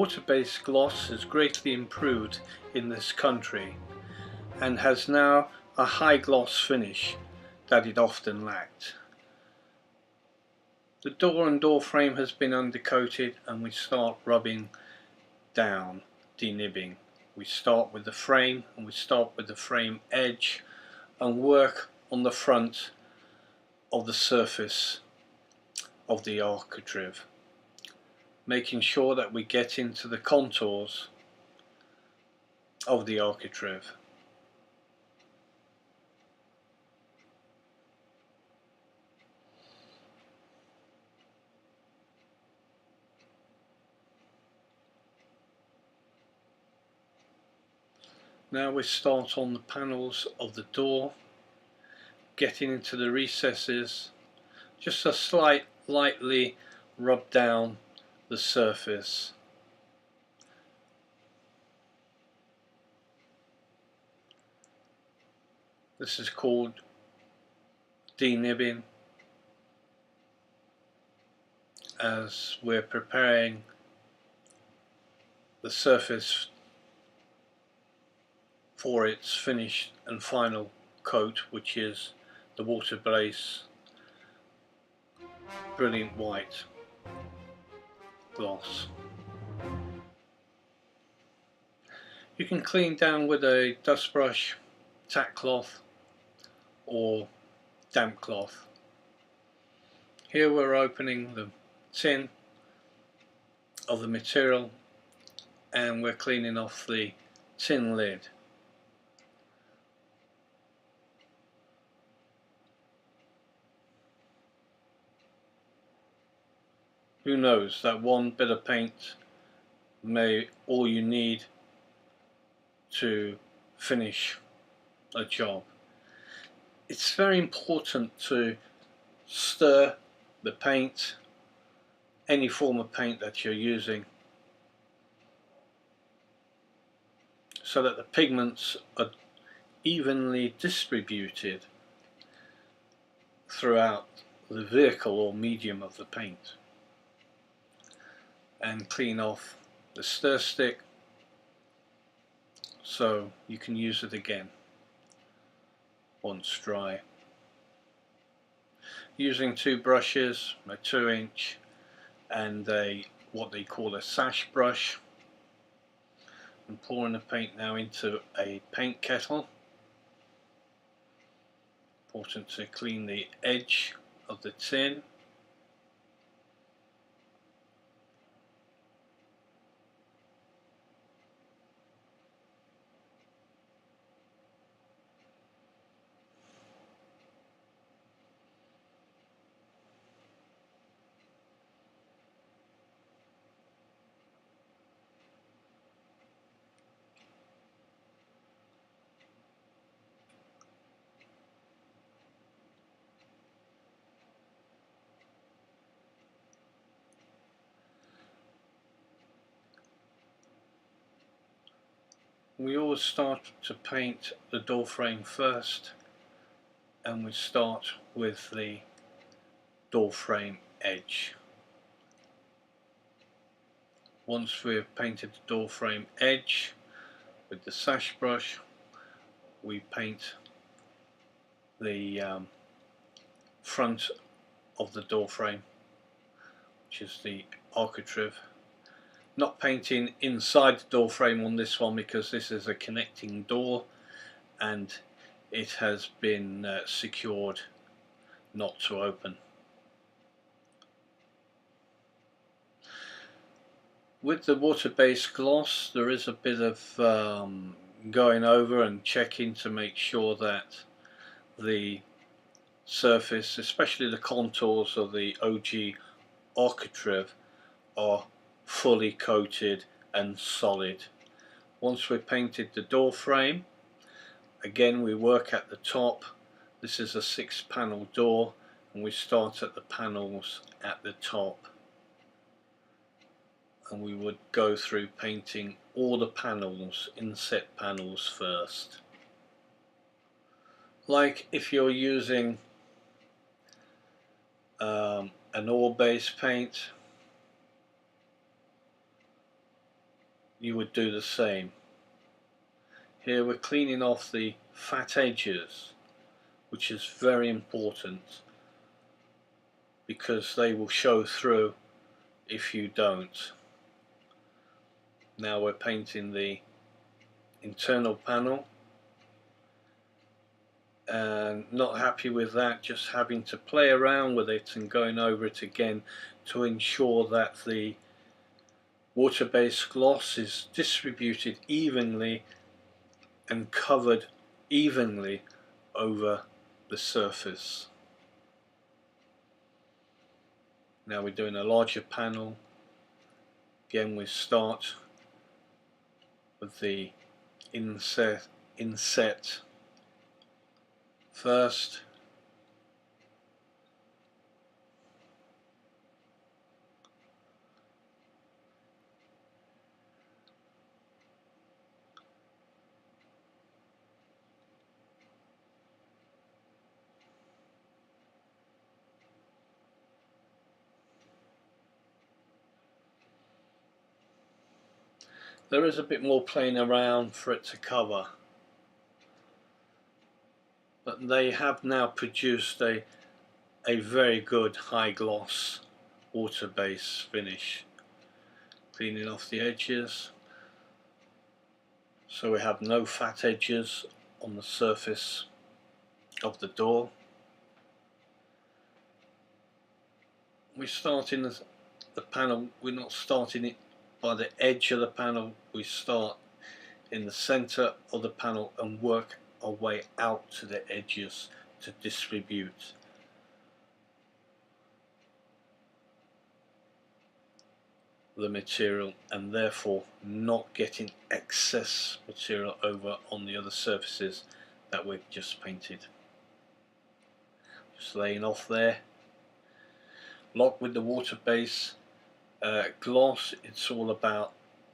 water-based gloss has greatly improved in this country and has now a high gloss finish that it often lacked. The door and door frame has been undercoated and we start rubbing down, denibbing. We start with the frame and we start with the frame edge and work on the front of the surface of the architrave, making sure that we get into the contours of the architrave. Now we start on the panels of the door, getting into the recesses, just a lightly rub down the surface. This is called denibbing, as we're preparing the surface for its finished and final coat, which is the water-based brilliant white gloss. You can clean down with a dust brush, tack cloth or damp cloth. Here we're opening the tin of the material and we're cleaning off the tin lid. Who knows, that one bit of paint may all you need to finish a job. It's very important to stir the paint, any form of paint that you're using, so that the pigments are evenly distributed throughout the vehicle or medium of the paint. And clean off the stir stick so you can use it again once dry. Using two brushes, a 2-inch and a what they call a sash brush, and pouring the paint now into a paint kettle. Important to clean the edge of the tin. We always start to paint the door frame first, and we start with the door frame edge. Once we've painted the door frame edge with the sash brush, we paint the front of the door frame, which is the architrave. Not painting inside the door frame on this one because this is a connecting door and it has been secured not to open. With the water-based gloss there is a bit of going over and checking to make sure that the surface, especially the contours of the OG architrave, are fully coated and solid. Once we've painted the door frame, again we work at the top. This is a 6-panel door and we start at the panels at the top, and we would go through painting all the panels, inset panels first. Like if you're using an oil-based paint, you would do the same. Here we're cleaning off the fat edges, which is very important because they will show through if you don't. Now we're painting the internal panel, and not happy with that, just having to play around with it and going over it again to ensure that the water-based gloss is distributed evenly and covered evenly over the surface. Now we're doing a larger panel. Again, we start with the inset first. There is a bit more playing around for it to cover, but they have now produced a very good high gloss water base finish. Cleaning off the edges so we have no fat edges on the surface of the door. We start in the panel, we're not starting it by the edge of the panel, we start in the center of the panel and work our way out to the edges to distribute the material, and therefore not getting excess material over on the other surfaces that we've just painted. Just laying off there. Like with the water base gloss, it's all about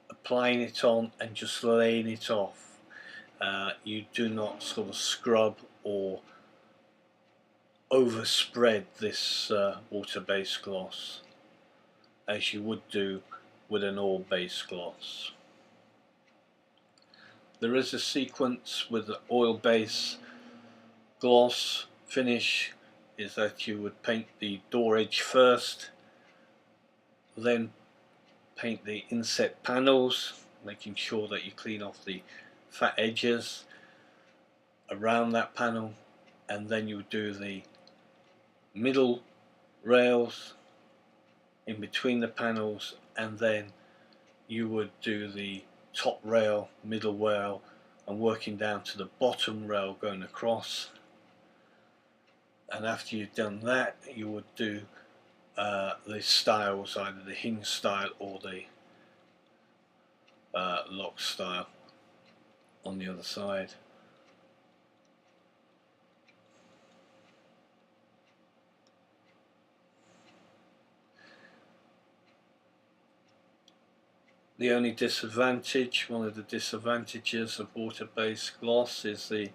applying it on and just laying it off. You do not sort of scrub or overspread this water-based gloss as you would do with an oil-based gloss. There is a sequence with the oil-based gloss finish, is that you would paint the door edge first, then paint the inset panels, making sure that you clean off the fat edges around that panel, and then you would do the middle rails in between the panels, and then you would do the top rail, middle rail, and working down to the bottom rail going across. And after you've done that, you would do the styles, either the hinge style or the lock style on the other side. The only disadvantage, one of the disadvantages of water-based gloss is the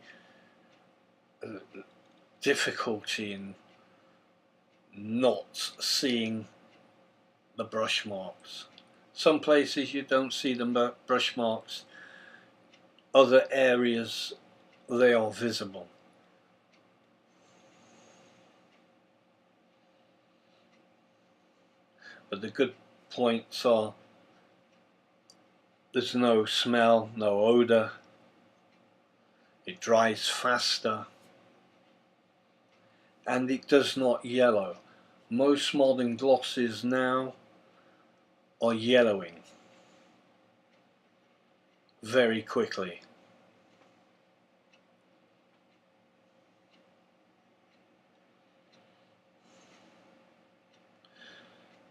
difficulty in not seeing the brush marks. Some places you don't see the brush marks, other areas they are visible. But the good points are there's no smell, no odour, it dries faster, and it does not yellow. Most modern glosses now are yellowing very quickly.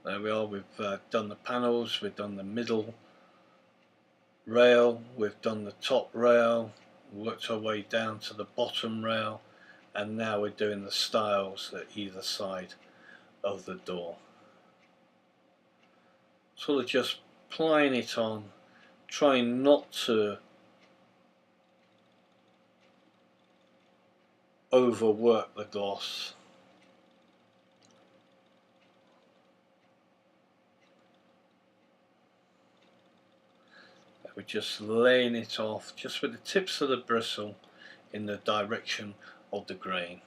There we are, we've done the panels, we've done the middle rail, we've done the top rail, worked our way down to the bottom rail, and now we're doing the styles at either side of the door. Sort of just plying it on, trying not to overwork the gloss. We're just laying it off just with the tips of the bristle in the direction of the grain.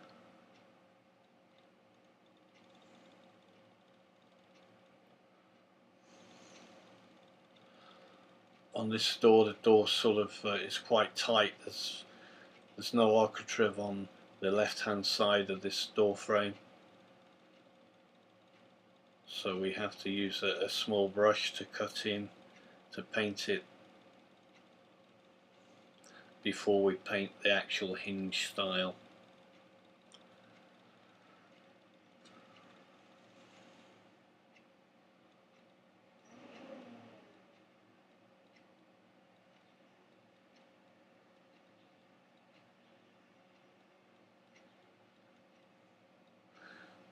On this door, the door sort of is quite tight. There's no architrave on the left hand side of this door frame, so we have to use a small brush to cut in to paint it before we paint the actual hinge style.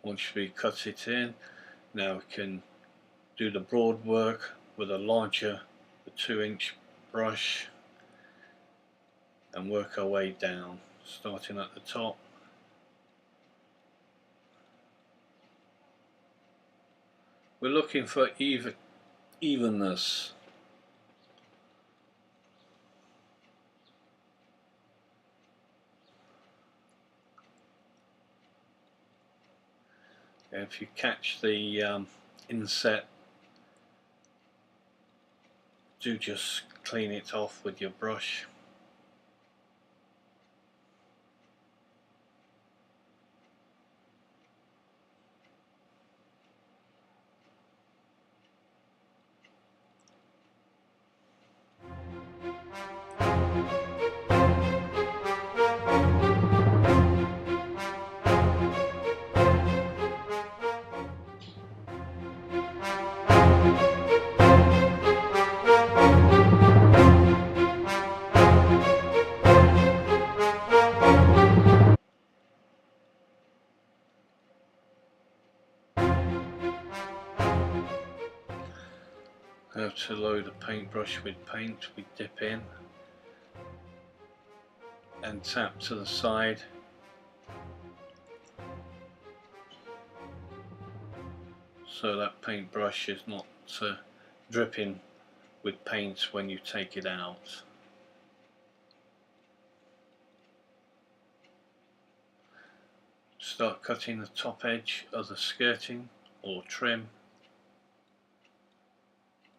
Once we cut it in, now we can do the broad work with a larger 2-inch brush and work our way down, starting at the top. We're looking for evenness. If you catch the inset, do just clean it off with your brush. Now to load a paintbrush with paint, we dip in and tap to the side. So that paintbrush is not dripping with paint when you take it out. Start cutting the top edge of the skirting or trim,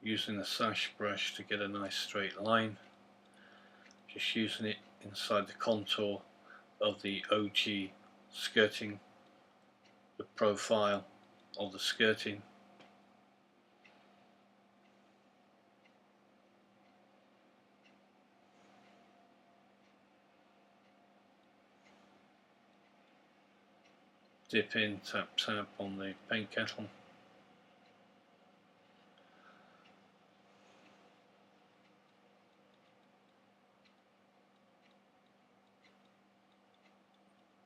using the sash brush to get a nice straight line, just using it inside the contour of the OG skirting, the profile of the skirting. Dip in, tap tap on the paint kettle.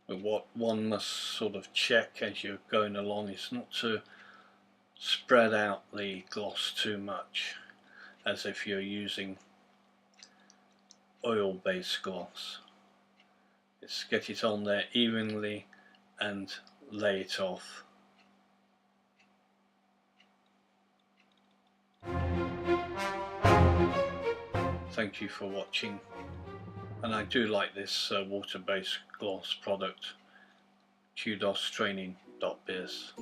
But what one must sort of check as you're going along is not to spread out the gloss too much, as if you're using oil-based gloss. Just get it on there evenly and lay it off. Thank you for watching, and I do like this water-based gloss product, kudostraining.biz.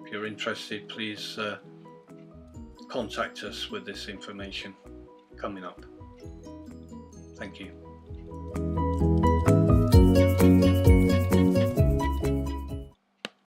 If you're interested, please contact us with this information coming up. Thank you.